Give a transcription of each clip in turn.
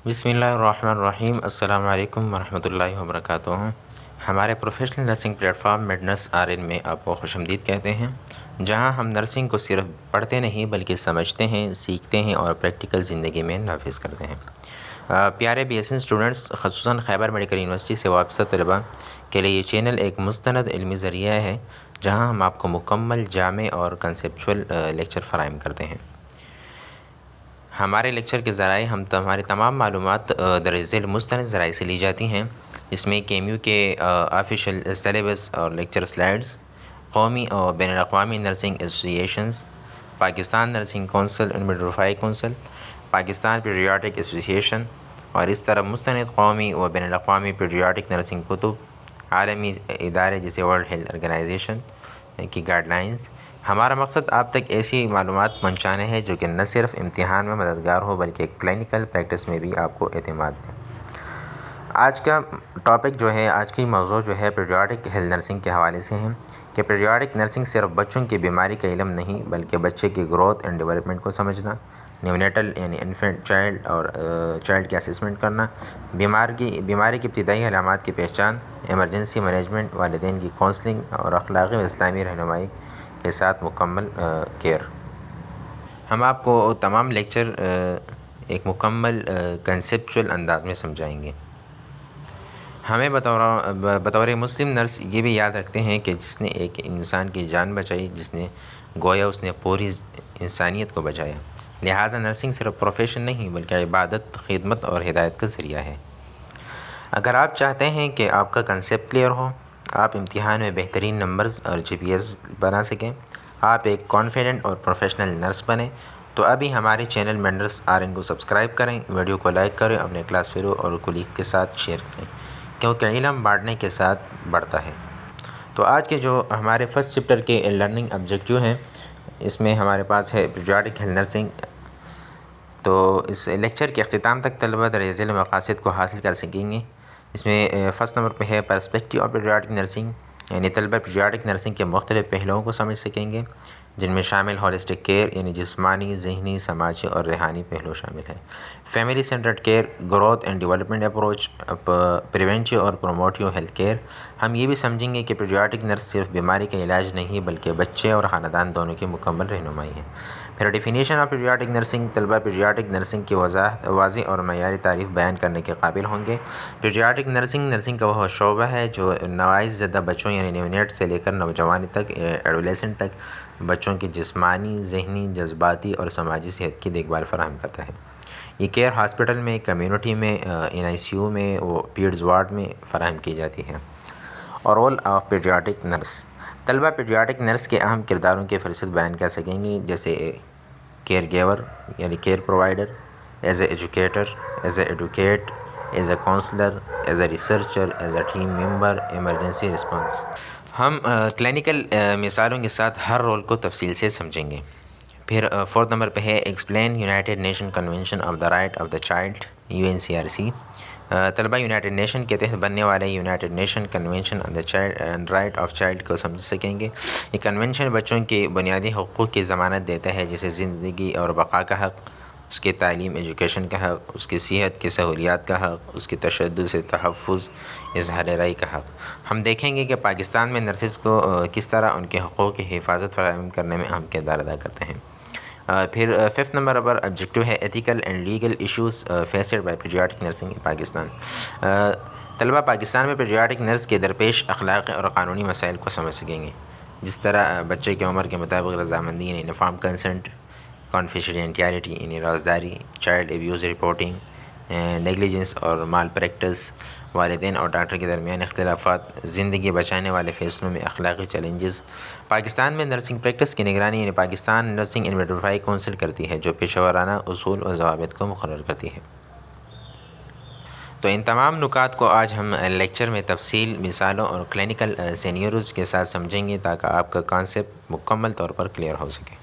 بسم اللہ الرحمن الرحیم۔ السلام علیکم ورحمۃ اللہ وبرکاتہ۔ ہمارے professional nursing plate form madness RN میں آپ کو خوش آمدید کہتے ہیں، جہاں ہم نرسنگ کو صرف پڑھتے نہیں بلکہ سمجھتے ہیں، سیکھتے ہیں اور پریکٹیکل زندگی میں نافذ کرتے ہیں۔ پیارے BSc اسٹوڈنٹس، خصوصاً خیبر میڈیکل یونیورسٹی سے وابستہ طلباء کے لیے یہ چینل ایک مستند علمی ذریعہ ہے، جہاں ہم آپ کو مکمل، جامع اور کنسیپچول لیکچر فراہم کرتے ہیں۔ ہمارے لیکچر کے ذرائع ہماری تمام معلومات درج ذیل مستند ذرائع سے لی جاتی ہیں، جس میں KMU کے آفیشیل سلیبس اور لیکچر سلائیڈز، قومی اور بین الاقوامی nursing associations, Pakistan nursing council and midwifery council, Pakistan paediatric association اور اس طرح مستند قومی و بین الاقوامی پیڈیاٹرک نرسنگ کتب، عالمی ادارے جیسے ورلڈ ہیلتھ آرگنائزیشن کی گائیڈ لائنز۔ ہمارا مقصد آپ تک ایسی معلومات پہنچانا ہے جو کہ نہ صرف امتحان میں مددگار ہو بلکہ کلینکل پریکٹس میں بھی آپ کو اعتماد دیں۔ آج کا ٹاپک جو ہے، آج کی موضوع جو ہے پیڈیاٹرک ہیلتھ نرسنگ کے حوالے سے ہے کہ پیڈیاٹرک نرسنگ صرف بچوں کی بیماری کا علم نہیں بلکہ بچے کی گروتھ اینڈ ڈیولپمنٹ کو سمجھنا، نیونیٹل یعنی انفینٹ چائلڈ اور چائلڈ کی اسسمنٹ کرنا، بیماری کی ابتدائی علامات کی پہچان، ایمرجنسی مینجمنٹ، والدین کی کونسلنگ اور اخلاقی و اسلامی رہنمائی کے ساتھ مکمل کیئر۔ ہم آپ کو تمام لیکچر ایک مکمل کنسیپچول انداز میں سمجھائیں گے۔ ہمیں بطور مسلم نرس یہ بھی یاد رکھتے ہیں کہ جس نے ایک انسان کی جان بچائی، جس نے گویا اس نے پوری انسانیت کو بچایا، لہذا نرسنگ صرف پروفیشن نہیں بلکہ عبادت، خدمت اور ہدایت کا ذریعہ ہے۔ اگر آپ چاہتے ہیں کہ آپ کا کنسیپٹ کلیئر ہو، آپ امتحان میں بہترین نمبرز اور GPS بنا سکیں، آپ ایک کانفیڈنٹ اور پروفیشنل نرس بنیں، تو ابھی ہمارے چینل میڈنس RN کو سبسکرائب کریں، ویڈیو کو لائک کریں، اپنے کلاس فیلو اور کولیگ کے ساتھ شیئر کریں، کیونکہ علم بانٹنے کے ساتھ بڑھتا ہے۔ تو آج کے جو ہمارے فرسٹ چیپٹر کے لرننگ آبجیکٹیو ہیں، اس میں ہمارے پاس ہے پیڈیاٹرک ہیلتھ نرسنگ۔ تو اس لیکچر کے اختتام تک طلبہ درجہ ذیل مقاصد کو حاصل کر سکیں گے۔ اس میں فرسٹ نمبر پہ ہے پرسپیکٹیو آف پیڈیاٹرک نرسنگ، یعنی طلبہ پیڈیاٹرک نرسنگ کے مختلف پہلوؤں کو سمجھ سکیں گے، جن میں شامل ہولسٹک کیئر یعنی جسمانی، ذہنی، سماجی اور روحانی پہلو شامل ہیں۔ Family centred care, growth and development approach, preventive اور پروموٹیو ہیلتھ کیئر۔ ہم یہ بھی سمجھیں گے کہ پیڈیاٹرک نرس صرف بیماری کا علاج نہیں بلکہ بچے اور خاندان دونوں کی مکمل رہنمائی ہے۔ پھر ڈیفینیشن آف پیڈیاٹرک نرسنگ، طلبہ پیڈیاٹرک نرسنگ کی واضح اور معیاری تعریف بیان کرنے کے قابل ہوں گے۔ پیڈیاٹرک نرسنگ کا وہ شعبہ ہے جو نوائز زدہ بچوں یعنی نیونیٹ سے لے کر نوجوانی تک، ایڈولیسنٹ تک بچوں کی جسمانی، ذہنی، جذباتی اور سماجی صحت کی دیکھ بھال فراہم کرتا ہے۔ یہ کیئر ہاسپٹل میں، کمیونٹی میں، NICU میں، پیڈز وارڈ میں فراہم کی جاتی ہے۔ اور رول آف پیڈیاٹرک نرس، طلبہ پیڈیاٹرک نرس کے اہم کرداروں کی فہرست بیان کر سکیں گے، جیسے کیئر گیور یعنی care provider, as a educator, as a advocate, as a counselor, as a researcher, as a team member, emergency response. ہم کلینکل مثالوں کے ساتھ ہر رول کو تفصیل سے سمجھیں گے۔ پھر فورتھ نمبر پہ ہے explain United nation convention of the right of the child, UNCRC۔ طلبہ یونائٹڈ نیشن کے تحت بننے والے United nation convention on the child and right of child کو سمجھ سکیں گے۔ یہ کنونشن بچوں کے بنیادی حقوق کی ضمانت دیتا ہے، جیسے زندگی اور بقا کا حق، اس کے تعلیم ایجوکیشن کا حق، اس کی صحت کی سہولیات کا حق، اس کی تشدد سے تحفظ، اظہار رائے کا حق۔ ہم دیکھیں گے کہ پاکستان میں نرسز کو کس طرح ان کے حقوق کی حفاظت فراہم کرنے میں اہم کردار ادا کرتے ہیں۔ پھر ففتھ نمبر پر آبجیکٹیو ہے ethical and legal issues faced by paediatric nursing in Pakistan. طلبہ پاکستان میں پیڈیاٹرک نرس کے درپیش اخلاقی اور قانونی مسائل کو سمجھ سکیں گے، جس طرح بچے کی عمر کے مطابق رضامندی یعنی انفارم کنسنٹ، کانفیڈینشیلٹی یعنی رازداری، چائلڈ ایبیوز رپورٹنگ، نیگلیجنس اور مال پریکٹس، والدین اور ڈاکٹر کے درمیان اختلافات، زندگی بچانے والے فیصلوں میں اخلاقی چیلنجز۔ پاکستان میں نرسنگ پریکٹس کی نگرانی یعنی Pakistan nursing and midwifery council کرتی ہے، جو پیشہ ورانہ اصول و ضوابط کو مقرر کرتی ہے۔ تو ان تمام نکات کو آج ہم لیکچر میں تفصیل، مثالوں اور کلینکل سینیریوز کے ساتھ سمجھیں گے تاکہ آپ کا کانسیپٹ مکمل طور پر کلیئر ہو سکے۔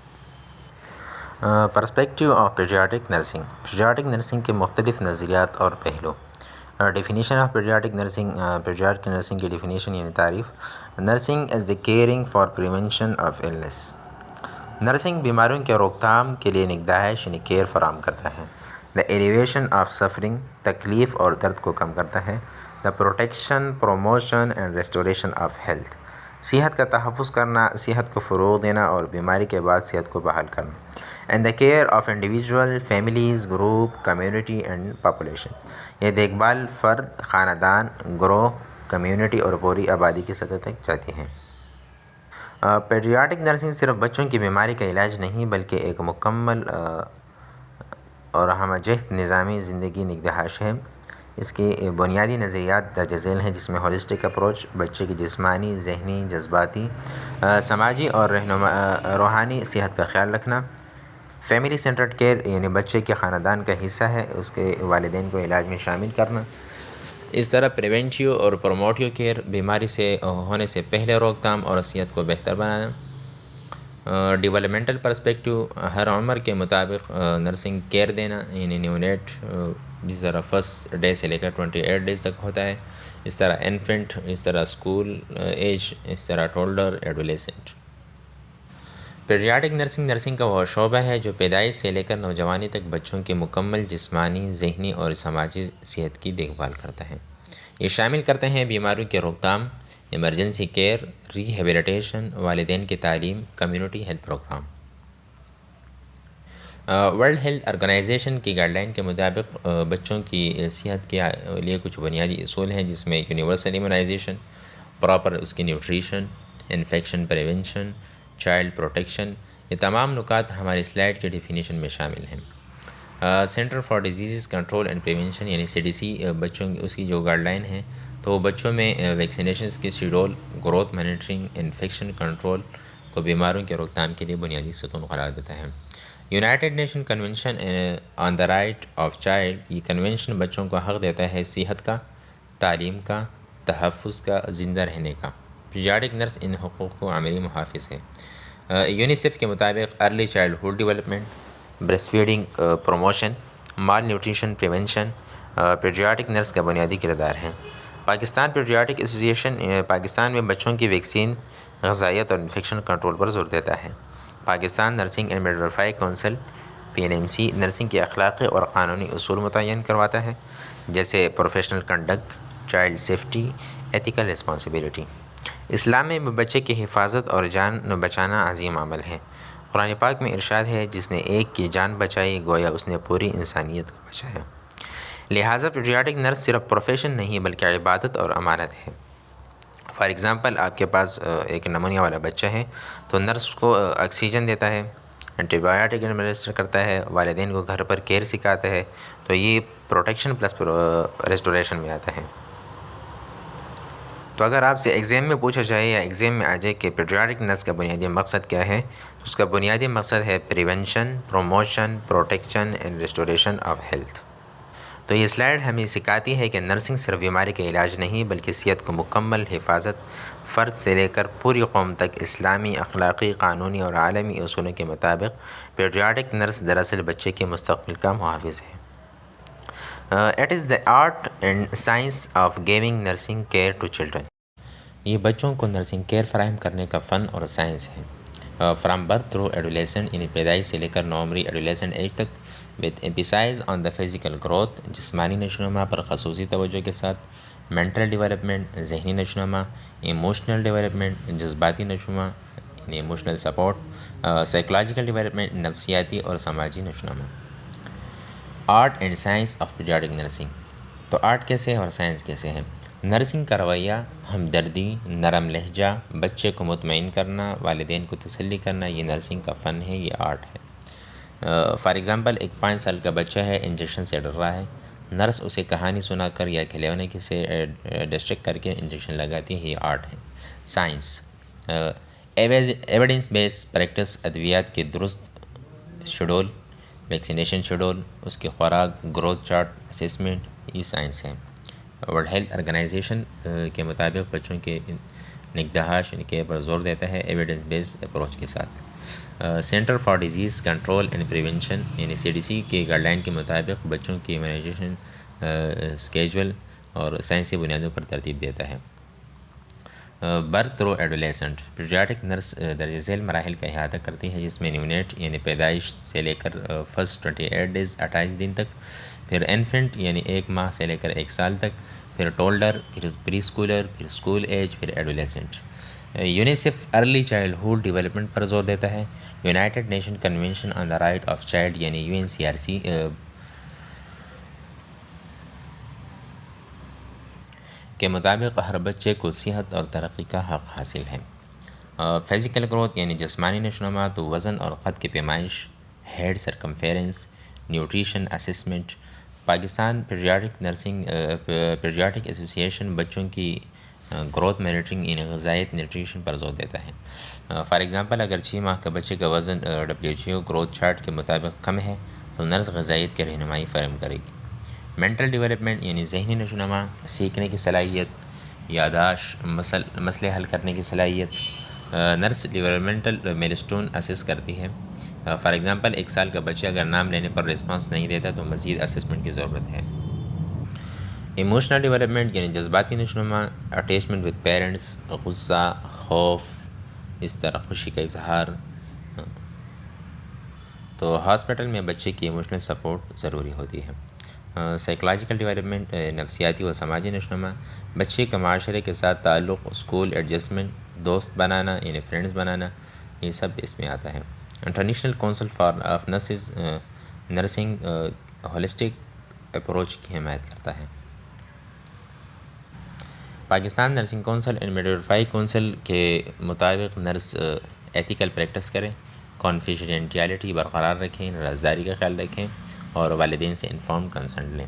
Perspective of paediatric nursing, paediatric nursing کے مختلف نظریات اور پہلو۔ Definition of paediatric nursing, paediatric nursing کی ڈیفینیشن یعنی تعریف، nursing as the caring for prevention of illness۔ Nursing بیماریوں کے روک تھام کے لیے نگہداشت یعنی کیئر فراہم کرتا ہے۔ دا ایلیویشن آف سفرنگ، تکلیف اور درد کو کم کرتا ہے. The protection, promotion and restoration of health, صحت کا تحفظ کرنا، صحت کو فروغ دینا اور بیماری کے بعد صحت کو بحال کرنا. And the care of individual, families, group, community and population, یہ دیکھ بھال فرد، خاندان، گروہ، کمیونٹی اور پوری آبادی کی سطح تک جاتی ہے. پیڈیاٹرک نرسنگ صرف بچوں کی بیماری کا علاج نہیں بلکہ ایک مکمل اور ہمہ جہت نظامی زندگی نگہداشت ہے. اس کے بنیادی نظریات درج ذیل ہیں، جس میں ہولسٹک اپروچ، بچے کی جسمانی، ذہنی، جذباتی، سماجی اور روحانی صحت کا خیال رکھنا. فیملی سینٹرڈ کیئر یعنی بچے کے خاندان کا حصہ ہے، اس کے والدین کو علاج میں شامل کرنا. اس طرح پریونٹیو اور پروموٹیو کیئر، بیماری سے ہونے سے پہلے روک تھام اور صحت کو بہتر بنانا. ڈیولپمنٹل پرسپیکٹیو، ہر عمر کے مطابق نرسنگ کیئر دینا، یعنی نیونیٹ جس طرح فرسٹ ڈے سے لے کر 28 ڈیز تک ہوتا ہے، اس طرح انفنٹ، اس طرح اسکول ایج، اس طرح ٹولڈر، ایڈولیسنٹ. پیڈیاٹرک نرسنگ کا وہ شعبہ ہے جو پیدائش سے لے کر نوجوانی تک بچوں کی مکمل جسمانی، ذہنی اور سماجی صحت کی دیکھ بھال کرتا ہے. یہ شامل کرتے ہیں بیماریوں کی روک تھام، ایمرجنسی کیئر، ری ہیبلیٹیشن، والدین کی تعلیم، community health programme. World health organisation کی گائیڈ لائن کے مطابق بچوں کی صحت کے لیے کچھ بنیادی اصول ہیں، جس میں یونیورسل ایمونائزیشن، پراپر اس کی nutrition, infection prevention, child protection. یہ تمام نکات ہماری سلائڈ کے ڈیفینیشن میں شامل ہیں. Centre for disease control and prevention یعنی CDC بچوں کی اس کی جو گائیڈ لائن ہے، تو بچوں میں ویکسینیشنز کی schedule, growth monitoring, infection control کو بیماریوں کے روک تھام کے لیے بنیادی ستون قرار دیتا ہے. United nation convention on the right of child, یہ کنونشن بچوں کو حق دیتا ہے صحت کا، تعلیم کا، تحفظ کا، زندہ رہنے کا. پیڈیاٹرک نرس ان حقوق کو عملی محافظ ہے. یونیسیف کے مطابق early childhood development, breast feeding promotion, malnutrition prevention paediatric nurse کا بنیادی کردار ہے. پاکستان پیڈیاٹرک ایسوسی ایشن پاکستان میں بچوں کی ویکسین، غذائیت اور انفیکشن کنٹرول پر زور دیتا ہے. Pakistan nursing and midwifery council PNMC nursing کے اخلاقی اور قانونی اصول متعین کرواتا ہے، جیسے professional conduct, child safety, ethical responsibility. Islam میں بچے کی حفاظت اور جان بچانا عظیم عمل ہے. قرآن پاک میں ارشاد ہے، جس نے ایک کی جان بچائی گویا اس نے پوری انسانیت کو بچایا. لہٰذا پیڈیاٹرک نرس صرف پروفیشن نہیں بلکہ عبادت اور امانت ہے. فار ایگزامپل، آپ کے پاس ایک نمونیا والا بچہ ہے تو نرس کو آکسیجن دیتا ہے، اینٹی بایوٹک ایڈمنسٹر کرتا ہے، والدین کو گھر پر کیئر سکھاتا ہے، تو یہ پروٹیکشن پلس ریسٹوریشن میں آتا ہے. تو اگر آپ سے ایگزام میں پوچھا جائے یا ایگزام میں آ جائے کہ پیڈیاٹرک نرس کا بنیادی مقصد کیا ہے، تو اس کا بنیادی مقصد ہے prevention, promotion, protection and restoration of health. تو یہ سلائیڈ ہمیں سکھاتی ہے کہ نرسنگ صرف بیماری کا علاج نہیں بلکہ صحت کو مکمل حفاظت، فرد سے لے کر پوری قوم تک اسلامی، اخلاقی، قانونی اور عالمی اصولوں کے مطابق پیڈیاٹرک نرس دراصل بچے کے مستقبل کا محافظ ہے. It is the art and science of giving nursing care to children. یہ بچوں کو نرسنگ کیئر فراہم کرنے کا فن اور سائنس ہے. فرام برتھ تھرو ایڈولیسنٹ یعنی پیدائش سے لے کر نوعمری ایڈولیسنٹ ایج تک، with emphasize on the physical growth, جسمانی نشوونما پر خصوصی توجہ کے ساتھ، مینٹل ڈیولپمنٹ، ذہنی نشوونما، ایموشنل ڈیولپمنٹ، جذباتی نشوونما یعنی ایموشنل سپورٹ، سائیکولوجیکل ڈیولپمنٹ، نفسیاتی اور سماجی نشوونما. Art and science of paediatric nursing. تو آرٹ کیسے ہے اور سائنس کیسے ہے؟ نرسنگ کا رویہ ہمدردی، نرم لہجہ، بچے کو مطمئن کرنا، والدین کو تسلی کرنا، یہ نرسنگ کا فن ہے، یہ آرٹ ہے. فار ایگزامپل، ایک 5 سال کا بچہ ہے، انجیکشن سے ڈر رہا ہے، نرس اسے کہانی سنا کر یا کھلونے سے ڈسٹریکٹ کر کے انجیکشن لگاتی ہے، یہ آرٹ ہے. سائنس، ایویڈنس بیس پریکٹس، ادویات کے درست شیڈول، ویکسینیشن شیڈول، اس کی خوراک، گروتھ چارٹ، اسیسمنٹ، یہ سائنس ہے. ورلڈ ہیلتھ آرگنائزیشن کے مطابق بچوں کے نگہداشت کے پر زور دیتا ہے ایویڈنس بیس اپروچ کے ساتھ. Centre for disease control and prevention یعنی CDC کے گائیڈ لائن کے مطابق بچوں کی امیونائزیشن اسکیجول اور سائنسی بنیادوں پر ترتیب دیتا ہے. Birth through adolescent, paediatric nurse درج ذیل مراحل کا احاطہ کرتی ہے، جس میں نیونیٹ یعنی پیدائش سے لے کر فرسٹ 28 ڈیز 28 دن تک، پھر انفنٹ یعنی 1 ماہ سے لے کر 1 سال تک، پھر ٹولڈر، پھر پری اسکولر، پھر اسکول ایج، پھر adolescent. UNICEF early childhood development پر زور دیتا ہے۔ United nation convention on the right of child یعنی UNCRC کے مطابق ہر بچے کو صحت اور ترقی کا حق حاصل ہے۔ فزیکل گروتھ یعنی جسمانی نشوونما، تو وزن اور قد کی پیمائش، head circumference, nutrition assessment. Pakistan paediatric association بچوں کی گروتھ مانیٹرنگ یعنی غذائیت نیوٹریشن پر زور دیتا ہے۔ فار ایگزامپل، اگر 6 ماہ کا بچے کا وزن WHO گروتھ چارٹ کے مطابق کم ہے تو نرس غذائیت کی رہنمائی فراہم کرے گی۔ مینٹل ڈیولپمنٹ یعنی ذہنی نشوونما، سیکھنے کی صلاحیت، یادداشت، مسئلے حل کرنے کی صلاحیت۔ نرس ڈیولپمنٹل میلسٹون اسیس کرتی ہے۔ فار ایگزامپل، 1 سال کا بچہ اگر نام لینے پر رسپانس نہیں دیتا تو مزید اسسمنٹ کی ضرورت ہے۔ ایموشنل ڈیولپمنٹ یعنی جذباتی نشوونما، اٹیچمنٹ ود پیرنٹس، غصہ، خوف، اس طرح خوشی کا اظہار۔ تو ہاسپٹل میں بچے کی ایموشنل سپورٹ ضروری ہوتی ہے۔ سائیکولوجیکل ڈیولپمنٹ نفسیاتی و سماجی نشوونما، بچے کا معاشرے کے ساتھ تعلق، اسکول ایڈجسٹمنٹ، دوست بنانا یعنی فرینڈز بنانا، یہ سب اس میں آتا ہے۔ International council for of nurses nursing holistic approach کی حمایت کرتا ہے۔ Pakistan nursing council and midwifery council کے مطابق نرس ایتھیکل پریکٹس کریں، کانفیڈینشیلٹی برقرار رکھیں، رازداری کا خیال رکھیں اور والدین سے انفارم کنسنٹ لیں۔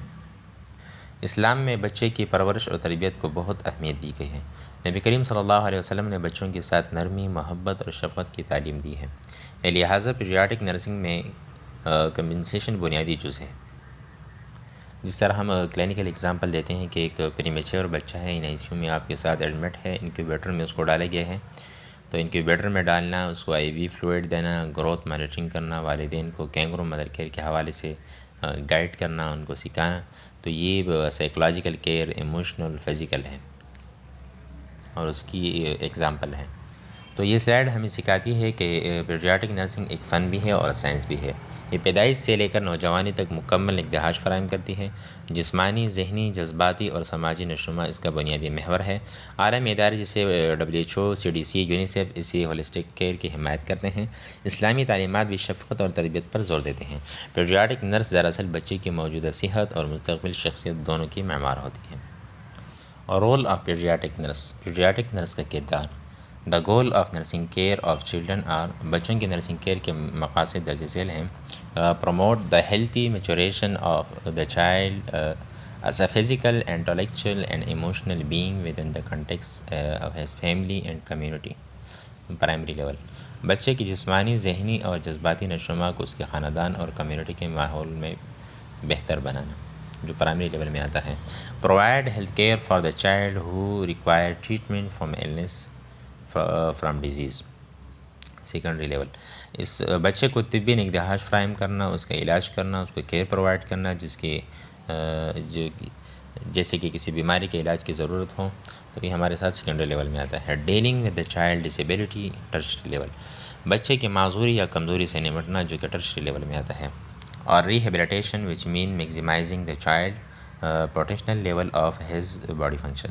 اسلام میں بچے کی پرورش اور تربیت کو بہت اہمیت دی گئی ہے۔ نبی کریم صلی اللہ علیہ وسلم نے بچوں کے ساتھ نرمی، محبت اور شفقت کی تعلیم دی ہے۔ لہٰذا پیڈیاٹرک نرسنگ میں کمپنسیشن بنیادی جز ہے۔ جس طرح ہم کلینکل اگزامپل دیتے ہیں کہ ایک پریمیچور بچہ ہے، ICU میں آپ کے ساتھ ایڈمٹ ہے، انکیوبیٹر میں اس کو ڈالا گیا ہے، تو انکیوبیٹر میں ڈالنا، اس کو IV فلوئڈ دینا، گروتھ مانیٹرنگ کرنا، والدین کو کینگرو مدر کیئر کے حوالے سے گائیڈ کرنا، ان کو سکھانا، تو یہ سائیکولوجیکل کیئر، ایموشنل، فزیکل ہے اور اس کی ایگزامپل ہے۔ تو یہ سلائڈ ہمیں سکھاتی ہے کہ پیڈیاٹرک نرسنگ ایک فن بھی ہے اور سائنس بھی ہے۔ یہ پیدائش سے لے کر نوجوانی تک مکمل نگہداشت فراہم کرتی ہے۔ جسمانی، ذہنی، جذباتی اور سماجی نشوونما اس کا بنیادی محور ہے۔ عالمی ادارے جیسے WHO، CDC، یونیسیف اسی ہولسٹک کیئر کی حمایت کرتے ہیں۔ اسلامی تعلیمات بھی شفقت اور تربیت پر زور دیتے ہیں۔ پیڈیاٹرک نرس دراصل بچے کی موجودہ صحت اور مستقبل شخصیت دونوں کی معمار ہوتی ہے۔ اور role of paediatric nurse, paediatric nurse کا کردار۔ The goal of nursing care of children are, بچوں کی نرسنگ کیئر کے مقاصد درج ذیل ہیں۔ Promote the healthy maturation of the child as a physical, intellectual and emotional being within the context of his family and community. Primary level, بچے کی جسمانی، ذہنی اور جذباتی نشوونما کو اس کے خاندان اور کمیونٹی کے ماحول میں بہتر بنانا، جو پرائمری لیول میں آتا ہے۔ Provide health care for the child who require treatment from illness from disease. Secondary level, اس بچے کو طبی نگہداشت فراہم کرنا، اس کا علاج کرنا، اس کو کیئر پرووائڈ کرنا جس کی جیسے کہ کسی بیماری کے علاج کی ضرورت ہو، تو یہ ہمارے ساتھ سیکنڈری لیول میں آتا ہے۔ Dealing with the child disability, tertiary level, بچے کی معذوری یا کمزوری سے نمٹنا جو کہ ٹرشری لیول میں آتا ہے۔ اور rehabilitation which mean maximising the child potential level of his body function,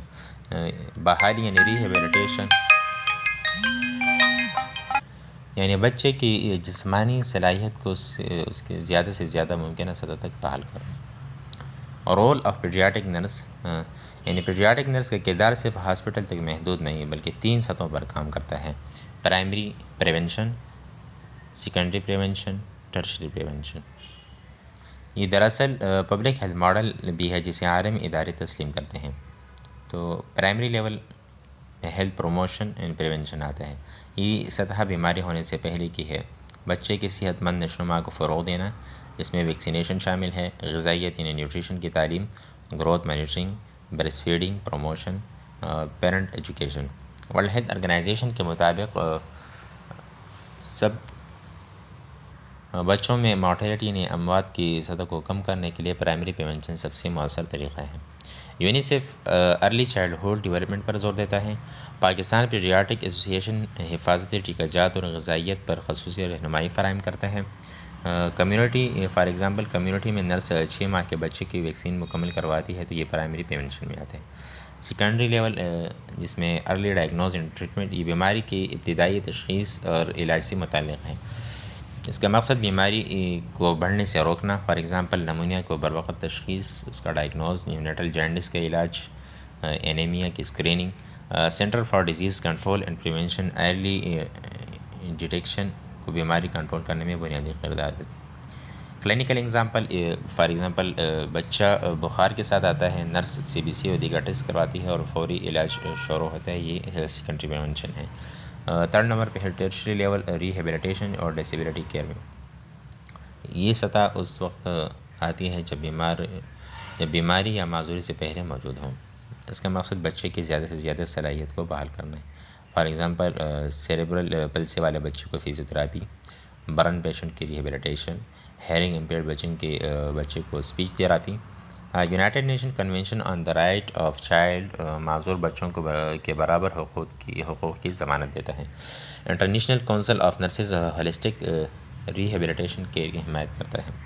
بحالی یعنی ریہیبلیٹیشن یعنی بچے کی جسمانی صلاحیت کو اس کے زیادہ سے زیادہ ممکنہ سطح تک بحال کرنا۔ اور رول آف پیڈیاٹرک نرس، یعنی پیڈیاٹرک نرس کا کردار صرف ہاسپٹل تک محدود نہیں بلکہ 3 سطحوں پر کام کرتا ہے: primary prevention, secondary prevention, tertiary prevention. یہ دراصل پبلک ہیلتھ ماڈل بھی ہے جسے عالمی ادارے تسلیم کرتے ہیں۔ تو پرائمری لیول میں ہیلتھ پروموشن اینڈ پریونشن آتا ہے۔ یہ سطح بیماری ہونے سے پہلے کی ہے۔ بچے کی صحت مند نشوونما کو فروغ دینا، جس میں ویکسینیشن شامل ہے، غذائیت یعنی نیوٹریشن کی تعلیم، growth monitoring, breast feeding promotion, parent education. World health organisation کے مطابق سب بچوں میں مارٹیلٹی یعنی اموات کی سطح کو کم کرنے کے لیے پرائمری پریونشن سب سے مؤثر طریقہ ہے۔ یونیسیف ارلی چائلڈہڈ ڈیولپمنٹ پر زور دیتا ہے۔ پاکستان پیڈیاٹرک ایسوسی ایشن حفاظتی ٹیکہ جات اور غذائیت پر خصوصی رہنمائی فراہم کرتا ہے۔ کمیونٹی فار ایگزامپل کمیونٹی میں نرس 6 ماہ کے بچے کی ویکسین مکمل کرواتی ہے، تو یہ پرائمری پریونشن میں آتا ہے۔ سیکنڈری لیول جس میں ارلی ڈائگنوز اینڈ ٹریٹمنٹ، یہ بیماری کی ابتدائی تشخیص اور علاج سے متعلق ہے۔ اس کا مقصد بیماری کو بڑھنے سے روکنا، فار ایگزامپل نمونیا کو بروقت تشخیص، اس کا ڈائگنوز، نیونیٹل جینڈس کا علاج، اینیمیا کی screening. Centre for disease control and prevention early detection کو بیماری کنٹرول کرنے میں بنیادی کردار دیتی ہے۔ کلینکل ایگزامپل فار ایگزامپل بچہ بخار کے ساتھ آتا ہے، نرس CBC اور دیگر ٹیسٹ کرواتی ہے اور فوری علاج شروع ہوتا ہے، یہ سیکنڈری پریونشن ہے۔ تھرڈ نمبر پہ ہے ٹیرشری لیول ریہیبلیٹیشن اور ڈسیبلٹی کیئر میں۔ یہ سطح اس وقت آتی ہے جب بیماری یا معذوری سے پہلے موجود ہوں۔ اس کا مقصد بچے کی زیادہ سے زیادہ صلاحیت کو بحال کرنا ہے۔ فار ایگزامپل سیریبرل پلسی والے بچے کو فزیوتھراپی، برن پیشنٹ کی ریہیبلیٹیشن، ہیئرنگ امپیئرڈ بچے کو speech therapy. United nation convention on the right of child معذور بچوں کو کے برابر حقوق کی ضمانت دیتا ہے۔ International council of nurses holistic rehabilitation care کی حمایت کرتا ہے۔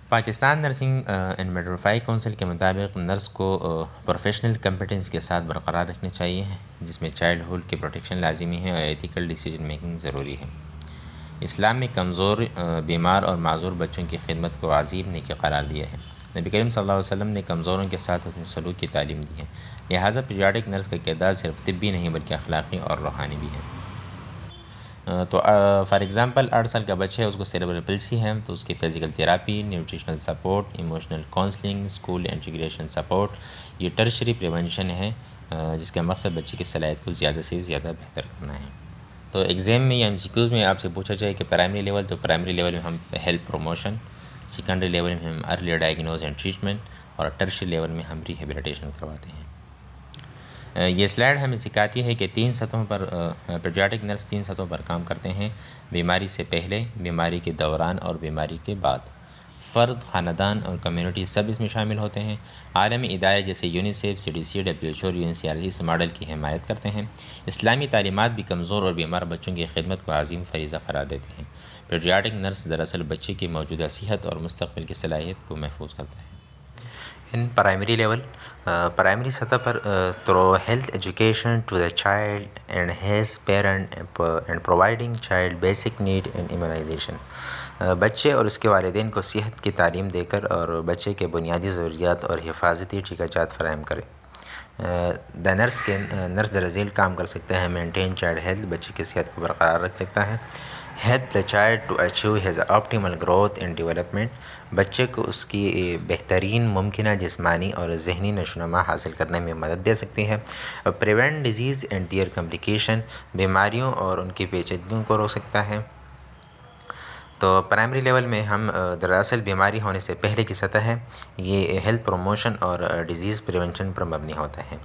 Pakistan nursing and midwifery council کے مطابق نرس کو پروفیشنل کمپیٹنس کے ساتھ برقرار رکھنے چاہیے، جس میں چائلڈہڈ کی پروٹیکشن لازمی ہے اور ایتھیکل ڈیسیجن میکنگ ضروری ہے۔ اسلام میں کمزور، بیمار اور معذور بچوں کی خدمت کو عظیم نیکی قرار دیا ہے۔ نبی کریم صلی اللہ علیہ وسلم نے کمزوروں کے ساتھ حسن سلوک کی تعلیم دی ہے، لہٰذا پیڈیاٹرک نرس کا کردار صرف طبی نہیں بلکہ اخلاقی اور روحانی بھی ہے۔ تو فار ایگزامپل 8 سال کا بچہ ہے، اس کو سیریبرل پلسی ہے، تو اس کی physical therapy, nutritional support, emotional counselling, school integration support, یہ ٹرشری پریونشن ہے، جس کا مقصد بچے کی صلاحیت کو زیادہ سے زیادہ بہتر کرنا ہے۔ تو ایگزام میں یا MCQs میں آپ سے پوچھا جائے کہ پرائمری لیول، تو پرائمری لیول میں ہم ہیلتھ پروموشن، سیکنڈری لیول میں ہم ارلی ڈائگنوز اینڈ ٹریٹمنٹ، اور ٹرشری لیول میں ہم ریہیبلیٹیشن کرواتے ہیں۔ یہ سلائڈ ہمیں سکھاتی ہے کہ 3 سطحوں پر پیڈیاٹرک نرس 3 سطحوں پر کام کرتے ہیں: بیماری سے پہلے، بیماری کے دوران اور بیماری کے بعد۔ فرد، خاندان اور کمیونٹی سب اس میں شامل ہوتے ہیں۔ عالمی ادارے جیسے یونیسیف، CDC، WHO اور UNCRC اس ماڈل کی حمایت کرتے ہیں۔ اسلامی تعلیمات بھی کمزور اور بیمار بچوں کی خدمت کو عظیم فریضہ قرار دیتے ہیں۔ پیڈیاٹرک نرس دراصل بچے کی موجودہ صحت اور مستقبل کی صلاحیت کو محفوظ کرتا ہے۔ ان پرائمری لیول، پرائمری سطح پر through health education to the child and his parent and providing child basic need and immunisation, بچے اور اس کے والدین کو صحت کی تعلیم دے کر اور بچے کے بنیادی ضروریات اور حفاظتی ٹیکہ جات فراہم کرے۔ نرس در ذیل کام کر سکتا ہے: مینٹین چائلڈ ہیلتھ، بچے کی صحت کو برقرار رکھ سکتا ہے۔ Help the child to achieve his optimal growth and development, بچے کو اس کی بہترین ممکنہ جسمانی اور ذہنی نشوونما حاصل کرنے میں مدد دے سکتی ہے۔ Prevent disease and their complication, بیماریوں اور ان کی پیچیدگیوں کو روک سکتا ہے۔ تو پرائمری لیول میں ہم دراصل بیماری ہونے سے پہلے کی سطح ہے، یہ ہیلتھ پروموشن اور ڈیزیز پریونشن پر مبنی ہوتا ہے۔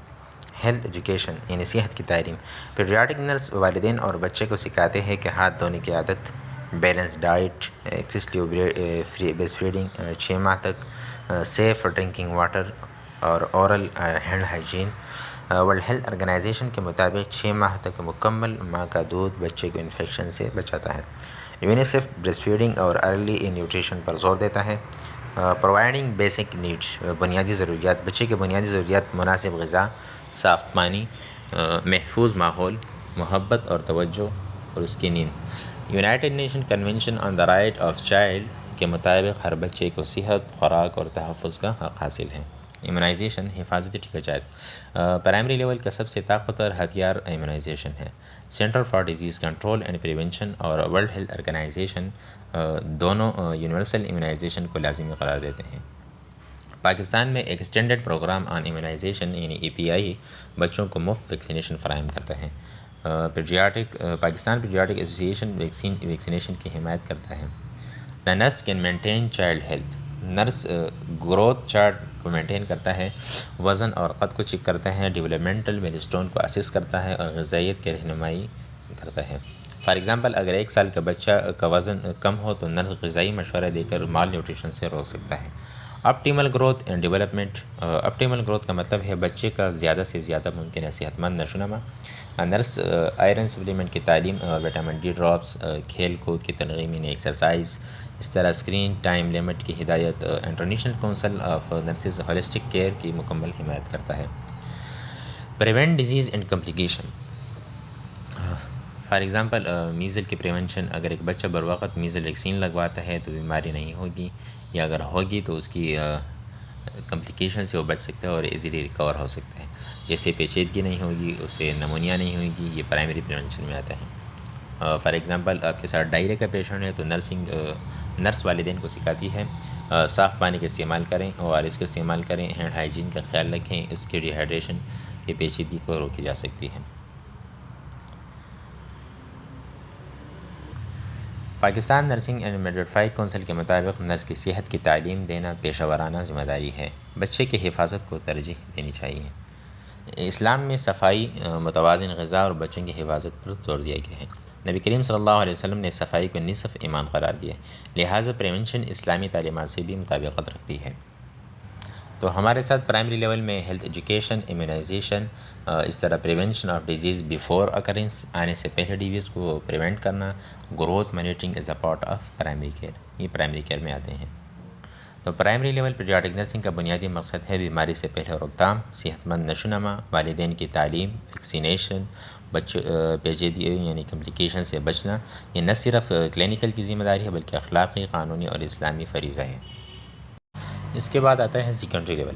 ہیلتھ ایجوکیشن یعنی صحت کی تعلیم، پیڈیاٹرک نرس والدین اور بچے کو سکھاتے ہیں کہ ہاتھ دھونے کی عادت، balance diet, exclusive breast feeding 6 ماہ تک، سیف ڈرنکنگ واٹر اور oral hand hygiene. World health organisation کے مطابق 6 ماہ تک مکمل ماں کا دودھ بچے کو انفیکشن سے بچاتا ہے۔ یونیسیف بریسٹ فیڈنگ اور ارلی نیوٹریشن پر زور دیتا ہے۔ پرووائڈنگ بیسک نیڈس، بنیادی ضروریات، بچے کے بنیادی ضروریات: مناسب غذا، صاف پانی، محفوظ ماحول، محبت اور توجہ، اور اس کی نیند۔ United nation convention on the right of child کے مطابق ہر بچے کو صحت، خوراک اور تحفظ کا حق حاصل ہے۔ ایمونائزیشن، حفاظتی ٹیکہ جات، پرائمری لیول کا سب سے طاقتور ہتھیار ایمونائزیشن ہے۔ Centre for disease control and prevention اور ورلڈ ہیلتھ آرگنائزیشن دونوں یونیورسل ایمونائزیشن کو لازمی قرار دیتے ہیں۔ پاکستان میں ایکسٹینڈڈ پروگرام آن ایمونائزیشن یعنی EPI بچوں کو مفت ویکسینیشن فراہم کرتا ہے۔ پاکستان پیڈیاٹرک ایسوسی ایشن ویکسینیشن کی حمایت کرتا ہے۔ The nurse can maintain child health, nurse growth chart کو مینٹین کرتا ہے، وزن اور قد کو چیک کرتا ہے، ڈیولپمنٹل میلسٹون کو اسیس کرتا ہے اور غذائیت کی رہنمائی کرتا ہے۔ فار ایگزامپل اگر 1 سال کا بچہ کا وزن کم ہو تو نرس غذائی مشورہ دے کر مال نیوٹریشن سے روک سکتا ہے۔ Optimal growth and development. Optimal growth کا مطلب ہے بچے کا زیادہ سے زیادہ ممکن ہے صحت مند نشوونما. نرس آئرن سپلیمنٹ کی تعلیم اور وٹامن ڈی ڈراپس، کھیل کود کی ترغیب یعنی ایکسرسائز، اس طرح اسکرین ٹائم لمٹ کی ہدایت. International council of nurses holistic care کی مکمل حمایت کرتا ہے. Prevent disease and complication. For example measles کی پریونشن. اگر ایک بچہ بر وقت میزل ویکسین لگواتا ہے تو بیماری نہیں ہوگی، یا اگر ہوگی تو اس کی کمپلیکیشن سے وہ بچ سکتا ہے اور ایزیلی ریکور ہو سکتا ہے. جیسے پیچیدگی نہیں ہوگی، اسے نمونیا نہیں ہوگی، یہ پرائمری پریونشن میں آتا ہے. فار ایگزامپل آپ کے ساتھ ڈائریا کا پیشنٹ ہے تو نرس والدین کو سکھاتی ہے صاف پانی کا استعمال کریں، ORS کا استعمال کریں، ہینڈ ہائیجین کا خیال رکھیں، اس کی ڈیہائیڈریشن کی پیچیدگی کو روکی جا سکتی ہے. Pakistan nursing and midwifery council کے مطابق نرس کی صحت کی تعلیم دینا پیشہ ورانہ ذمہ داری ہے. بچے کی حفاظت کو ترجیح دینی چاہیے. اسلام میں صفائی، متوازن غذا اور بچوں کی حفاظت پر زور دیا گیا ہے. نبی کریم صلی اللہ علیہ وسلم نے صفائی کو نصف ایمان قرار دیا. لہٰذا پریونشن اسلامی تعلیمات سے بھی مطابقت رکھتی ہے. تو ہمارے ساتھ پرائمری لیول میں ہیلتھ ایجوکیشن، امیونائزیشن، اس طرح prevention of disease before occurrences, آنے سے پہلے ڈیزیز کو پریونٹ کرنا، growth monitoring is a part of primary care. یہ پرائمری کیئر میں آتے ہیں. تو پرائمری لیول پیڈیاٹرک نرسنگ کا بنیادی مقصد ہے بیماری سے پہلے روک تھام، صحت مند نشوونما، والدین کی تعلیم، ویکسینیشن، پیچیدگی یعنی کمپلیکیشن سے بچنا. یہ نہ صرف کلینکل کی ذمہ داری ہے بلکہ اخلاقی، قانونی اور اسلامی فریضہ ہے. اس کے بعد آتا ہے secondary level.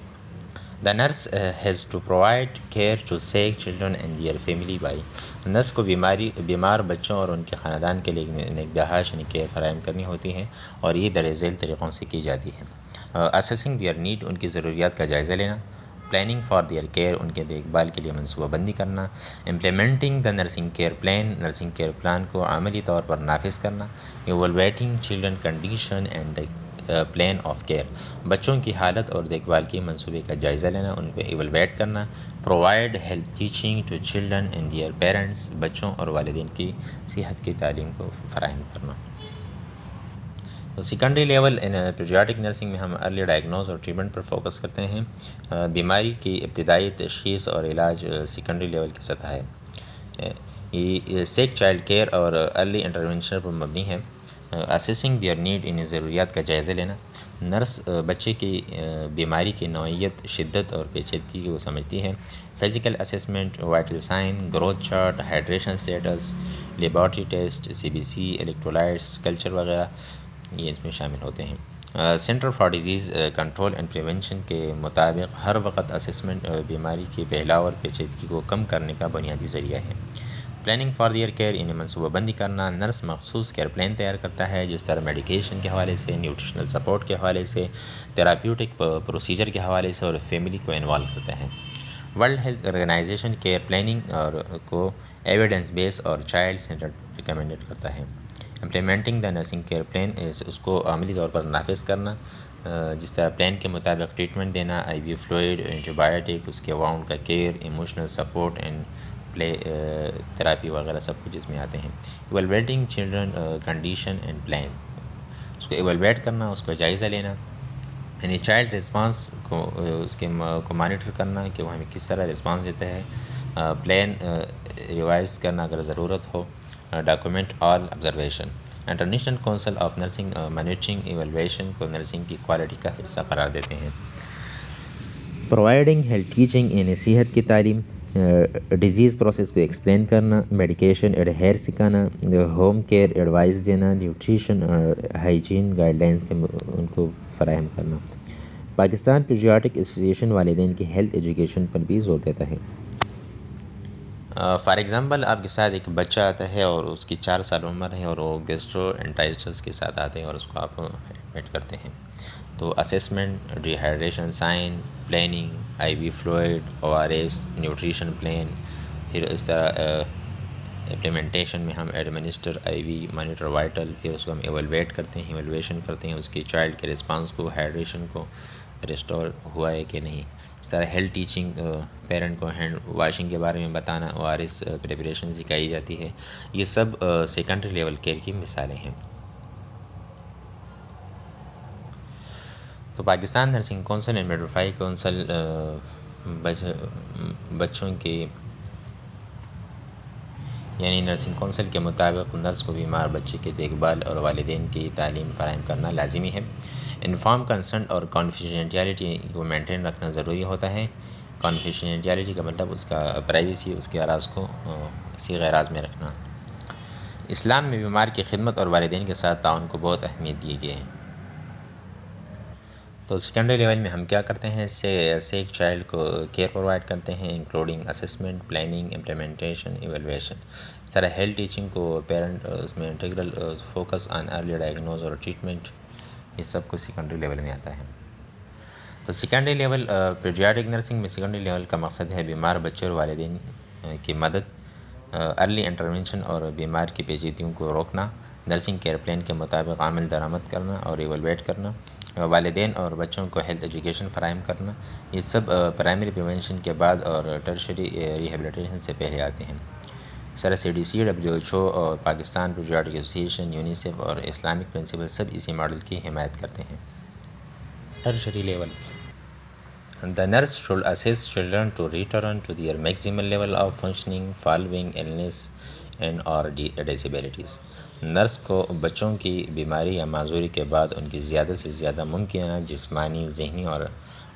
The nurse has to provide care to sick children and their family by. Nurse کو بیمار بچوں اور ان کے خاندان کے لیے نگہداشت یعنی کیئر فراہم کرنی ہوتی ہے، اور یہ درج ذیل طریقوں سے کی جاتی ہے. اسیسنگ دیئر نیڈ، ان کی ضروریات کا جائزہ لینا. پلاننگ فار دیئر کیئر، ان کے دیکھ بھال کے لیے منصوبہ بندی کرنا. Implementing the nursing care plan, nursing care plan کو عملی طور پر نافذ کرنا. Evaluating children condition and the plan of care, بچوں کی حالت اور دیکھ بھال کے منصوبے کا جائزہ لینا، ان کو ایوالویٹ کرنا. Provide health teaching to children and their parents, بچوں اور والدین کی صحت کی تعلیم کو فراہم کرنا. تو سیکنڈری لیول پیڈیاٹرک نرسنگ میں ہم ارلی ڈائگنوز اور ٹریٹمنٹ پر فوکس کرتے ہیں. بیماری کی ابتدائی تشخیص اور علاج سیکنڈری لیول کی سطح ہے. یہ سیک چائلڈ کیئر اور ارلی انٹرونشن پر مبنی ہے. اسیسنگ دیئر نیڈ، انہیں ضروریات کا جائزہ لینا. نرس بچے کی بیماری کی نوعیت، شدت اور پیچیدگی کو سمجھتی ہے. Physical assessment, vital sign, growth chart, hydration status, laboratory test, CBC، electrolytes, culture وغیرہ یہ اس میں شامل ہوتے ہیں. Centre for disease control and prevention کے مطابق ہر وقت اسیسمنٹ بیماری کے پھیلاؤ اور پیچیدگی کو کم کرنے کا بنیادی ذریعہ ہے. پلاننگ فار دیئر کیئر، انہیں منصوبہ بندی کرنا. نرس مخصوص کیئر پلان تیار کرتا ہے، جس طرح میڈیکیشن کے حوالے سے، نیوٹریشنل سپورٹ کے حوالے سے، تھراپیوٹک پروسیجر کے حوالے سے، اور فیملی کو انوالو کرتا ہے. World health organization care planning کو ایویڈنس بیس اور چائلڈ سینٹر ریکمینڈ کرتا ہے. Implementing the nursing care plan, اس کو عملی طور پر نافذ کرنا، جس طرح پلان کے مطابق ٹریٹمنٹ دینا، IV فلوئڈ، اینٹی بایوٹک، اس کے واؤنڈ کا care, emotional support and play therapy وغیرہ سب کچھ اس میں آتے ہیں. ایوالویٹنگ چلڈرن کنڈیشن اینڈ پلان، اس کو ایوالویٹ کرنا، اس کا جائزہ لینا، یعنی چائلڈ رسپانس کو اس کے کو مانیٹر کرنا کہ وہ ہمیں کس طرح رسپانس دیتا ہے. پلان ریوائز کرنا اگر ضرورت ہو. Document all observation. International council of nursing monitoring evaluation کو نرسنگ کی کوالٹی کا حصہ قرار دیتے ہیں. پرووائڈنگ ہیلتھ ٹیچنگ، یعنی صحت کی تعلیم. ڈیزیز پروسیس کو ایکسپلین کرنا، میڈیکیشن ایڈہیر سکھانا، ہوم کیئر ایڈوائز دینا، نیوٹریشن اور ہائیجین گائیڈ لائنس کے ان کو فراہم کرنا. پاکستان پیڈیاٹرک ایسوسیشن والدین کی ہیلتھ ایجوکیشن پر بھی زور دیتا ہے. فار ایگزامپل آپ کے ساتھ ایک بچہ آتا ہے اور اس کی 4 سال عمر ہے اور وہ گیسٹرو انٹرائٹس کے ساتھ آتے ہیں اور اس کو آپ ایڈمٹ کرتے ہیں. تو assessment, dehydration sign, planning, IV fluid, ORS، nutrition plan, پھر اس طرح امپلیمنٹیشن میں ہم ایڈمنسٹر IV، مانیٹر وائٹل، پھر اس کو ہم ایوالویٹ کرتے ہیں، ایوالویشن کرتے ہیں اس کی چائلڈ کے رسپانس کو، ہائیڈریشن کو ریسٹور ہوا ہے کہ نہیں. اس طرح ہیلتھ ٹیچنگ، پیرنٹ کو ہینڈ واشنگ کے بارے میں بتانا، ORS پریپریشن سکھائی جاتی ہے. یہ سب سیکنڈری لیول کیئر کی مثالیں ہیں. تو Pakistan nursing council and midwifery council بچوں کی یعنی نرسنگ کونسل کے مطابق نرس کو بیمار بچے کی دیکھ بھال اور والدین کی تعلیم فراہم کرنا لازمی ہے۔ انفارم کنسنٹ اور کانفیڈینشیلٹی کو مینٹین رکھنا ضروری ہوتا ہے۔ کانفیڈینشیلٹی کا مطلب اس کا پرائیویسی، اس کے اراز کو صیغہ راز میں رکھنا۔ اسلام میں بیمار کی خدمت اور والدین کے ساتھ تعاون کو بہت اہمیت دی گئی ہے۔ تو سیکنڈری لیول میں ہم کیا کرتے ہیں، سیک چائلڈ کو کیئر پرووائڈ کرتے ہیں، including assessment, planning, implementation, evaluation. اس طرح ہیلتھ ٹیچنگ کو پیرنٹ اس میں integral focus on early diagnose اور ٹریٹمنٹ، یہ سب کچھ سیکنڈری لیول میں آتا ہے۔ تو سیکنڈری لیول پیڈیاٹرک نرسنگ میں سیکنڈری لیول کا مقصد ہے بیمار بچے اور والدین کی مدد، ارلی انٹرونشن اور بیمار کی پیچیدگیوں کو روکنا، نرسنگ کیئر پلان کے مطابق عمل درآمد کرنا اور ایویلویٹ کرنا، والدین اور بچوں کو ہیلتھ ایجوکیشن فراہم کرنا، یہ سب پرائمری پریونشن کے بعد اور ٹرشری ریہیبلیٹیشن سے پہلے آتے ہیں۔ اس طرح CDC، WHO اور پاکستان پیڈیاٹرک ایسوسیشن، یونیسیف اور اسلامک پرنسپل سب اسی ماڈل کی حمایت کرتے ہیں۔ Tertiary level The nurse should assist children to return to their maximal level of functioning following illness and or disabilities۔ Nurse کو بچوں کی بیماری یا معذوری کے بعد ان کی زیادہ سے زیادہ ممکنہ جسمانی، ذہنی اور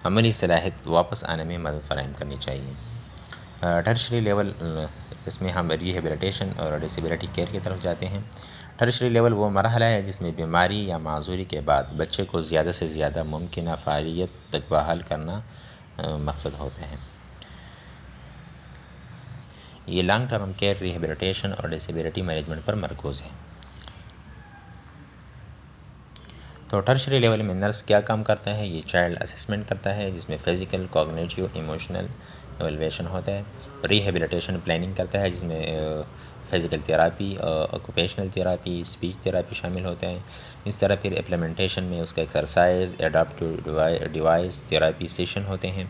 عملی صلاحیت واپس آنے میں مدد فراہم کرنی چاہیے۔ ٹرشری لیول، اس میں ہم ریہیبلیٹیشن اور ڈسیبلٹی کیئر کی طرف جاتے ہیں۔ ٹرشری لیول وہ مرحلہ ہے جس میں بیماری یا معذوری کے بعد بچے کو زیادہ سے زیادہ ممکنہ فعالیت تک بحال کرنا مقصد ہوتا ہے۔ یہ لانگ ٹرم کیئر، ریہیبلیٹیشن اور ڈسیبلٹی مینجمنٹ پر مرکوز ہے۔ تو ٹرشری لیول میں نرس کیا کام کرتا ہے، یہ چائلڈ اسسمنٹ کرتا ہے جس میں فزیکل، کوگنیٹیو، ایموشنل ایویلویشن ہوتا ہے۔ ریہیبلیٹیشن پلاننگ کرتا ہے جس میں physical therapy, occupational therapy, speech therapy شامل ہوتا ہے۔ اس طرح پھر امپلیمنٹیشن میں اس کا exercise, adaptive device therapy session ہوتے ہیں۔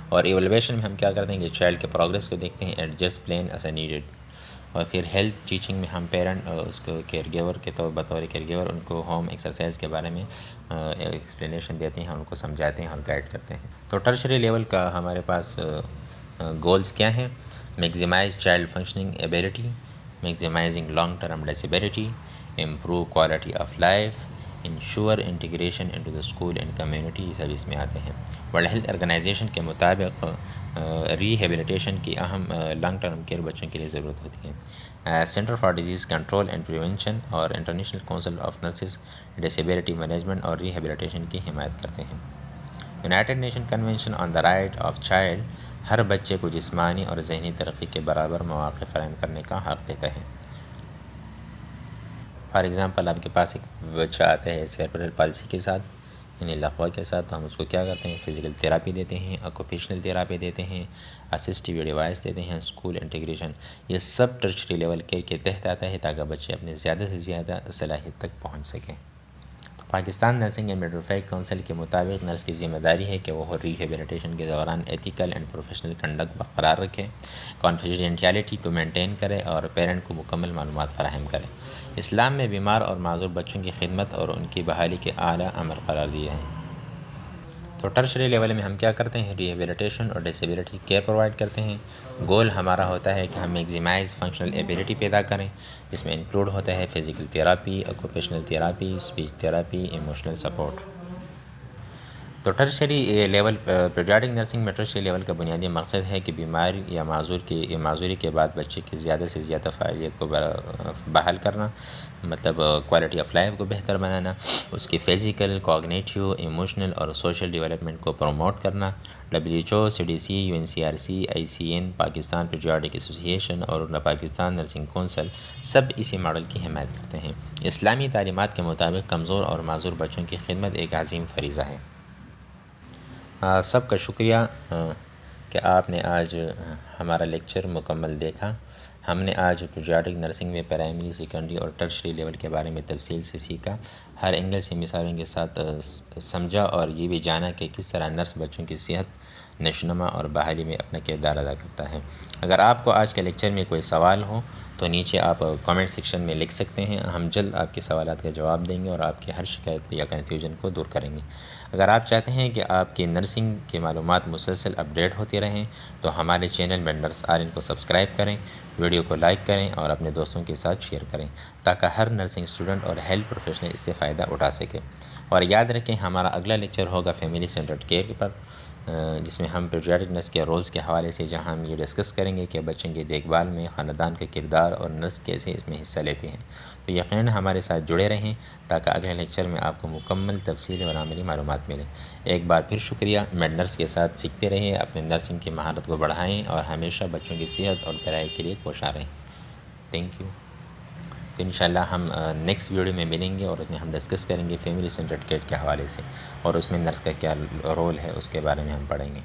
اور ایویلویشن میں ہم کیا کرتے ہیں کہ چائلڈ کے پروگریس کو دیکھتے ہیں، ایڈجسٹ پلان ایز نیڈیڈ۔ اور پھر ہیلتھ ٹیچنگ میں ہم پیرنٹ اس کو کیئر گیور کے بطور کیئر گیور ان کو ہوم ایکسرسائز کے بارے میں ایکسپلینیشن دیتے ہیں، ان کو سمجھاتے ہیں اور گائیڈ کرتے ہیں۔ تو ٹرشری لیول کا ہمارے پاس گولز کیا ہیں؟ Maximise child functioning ability, maximising long term disability, improve quality of life, ensure integration into the school and community, یہ سب اس میں آتے ہیں۔ ورلڈ ہیلتھ آرگنائزیشن کے مطابق ریہیبلیٹیشن کی اہم لانگ ٹرم کیئر بچوں کے لیے ضرورت ہوتی ہے۔ Centre for disease control and prevention اور international council of nurses disability management اور ریہیبلیٹیشن کی حمایت کرتے ہیں۔ United nation convention on the right of child ہر بچے کو جسمانی اور ذہنی ترقی کے برابر مواقع فراہم کرنے کا حق دیتا ہے۔ فار ایگزامپل، آپ کے پاس ایک بچہ آتا ہے سیربرل پالسی کے ساتھ، یعنی لقوہ کے ساتھ، تو ہم اس کو کیا کرتے ہیں، فزیکل تھیراپی دیتے ہیں، آکوپیشنل تھیراپی دیتے ہیں، اسسٹیو ڈیوائس دیتے ہیں، اسکول انٹیگریشن، یہ سب ٹرشری لیول کیئر کے تحت آتا ہے تاکہ بچے اپنے زیادہ سے زیادہ صلاحیت تک پہنچ سکیں۔ Pakistan nursing and midwifery council کے مطابق نرس کی ذمہ داری ہے کہ وہ ریہیبلیٹیشن کے دوران ایتھیکل اینڈ پروفیشنل کنڈکٹ برقرار رکھے، کانفیڈینشیلٹی کو مینٹین کرے اور پیرنٹ کو مکمل معلومات فراہم کرے۔ اسلام میں بیمار اور معذور بچوں کی خدمت اور ان کی بحالی کے اعلیٰ امر قرار دیا ہے۔ تو ٹرشری لیول میں ہم کیا کرتے ہیں، ریہیبلیٹیشن اور ڈسیبلٹی کیئر پرووائڈ کرتے ہیں۔ گول ہمارا ہوتا ہے کہ ہم میگزیمائز فنکشنل ایبیلٹی پیدا کریں، جس میں انکلوڈ ہوتا ہے physical therapy, occupational therapy, speech therapy, emotional support. تو ٹرشری لیول پیڈیاٹرک نرسنگ میں ٹرشری لیول کا بنیادی مقصد ہے کہ بیماری یا معذوری کے بعد بچے کی زیادہ سے زیادہ فعالیت کو بحال کرنا، مطلب کوالٹی آف لائف کو بہتر بنانا، اس کی فزیکل، کوگنیٹیو، ایموشنل اور سوشل ڈیولپمنٹ کو پروموٹ کرنا۔ WHO، CDC، UNCRC، ICN، Pakistan paediatric association اور پاکستان نرسنگ کونسل سب اسی ماڈل کی حمایت کرتے ہیں۔ اسلامی تعلیمات کے مطابق کمزور اور معذور بچوں کی خدمت ایک عظیم فریضہ ہے۔ سب کا شکریہ کہ آپ نے آج ہمارا لیکچر مکمل دیکھا۔ ہم نے آج پیڈیاٹرک نرسنگ میں پرائمری، سیکنڈری اور ٹرشری لیول کے بارے میں تفصیل سے سیکھا، ہر اینگل سے مثالوں کے ساتھ سمجھا اور یہ بھی جانا کہ کس طرح نرس بچوں کی صحت، نشوونما اور بحالی میں اپنا کردار ادا کرتا ہے۔ اگر آپ کو آج کے لیکچر میں کوئی سوال ہو تو تو نیچے آپ کامنٹ سیکشن میں لکھ سکتے ہیں، ہم جلد آپ کے سوالات کا جواب دیں گے اور آپ کے ہر شکایت یا کنفیوژن کو دور کریں گے۔ اگر آپ چاہتے ہیں کہ آپ کی نرسنگ کی معلومات مسلسل اپڈیٹ ہوتی رہیں تو ہمارے چینل مینڈرس آرین کو سبسکرائب کریں، ویڈیو کو لائک کریں اور اپنے دوستوں کے ساتھ شیئر کریں تاکہ ہر نرسنگ اسٹوڈنٹ اور ہیلتھ پروفیشنل اس سے فائدہ اٹھا سکے۔ اور یاد رکھیں ہمارا اگلا لیکچر ہوگا فیملی سینٹرڈ کیئر پر، جس میں ہم پیڈیاٹرک نرس کے رولز کے حوالے سے، جہاں ہم یہ ڈسکس کریں گے کہ بچوں کی دیکھ بھال میں خاندان کا کردار اور نرس کیسے اس میں حصہ لیتے ہیں۔ تو یقیناً ہمارے ساتھ جڑے رہیں تاکہ اگلے لیکچر میں آپ کو مکمل تفصیل اور عملی معلومات ملیں۔ ایک بار پھر شکریہ، میڈ نرس کے ساتھ سیکھتے رہیں، اپنے نرسنگ کی مہارت کو بڑھائیں اور ہمیشہ بچوں کی صحت اور بھلائی کے لیے کوشاں رہیں۔ Thank you. تو انشاءاللہ ہم نیکسٹ ویڈیو میں ملیں گے اور اس میں ہم ڈسکس کریں گے فیملی سینٹرڈ کیئر کے حوالے سے، اور اس میں نرس کا کیا رول ہے اس کے بارے میں ہم پڑھیں گے۔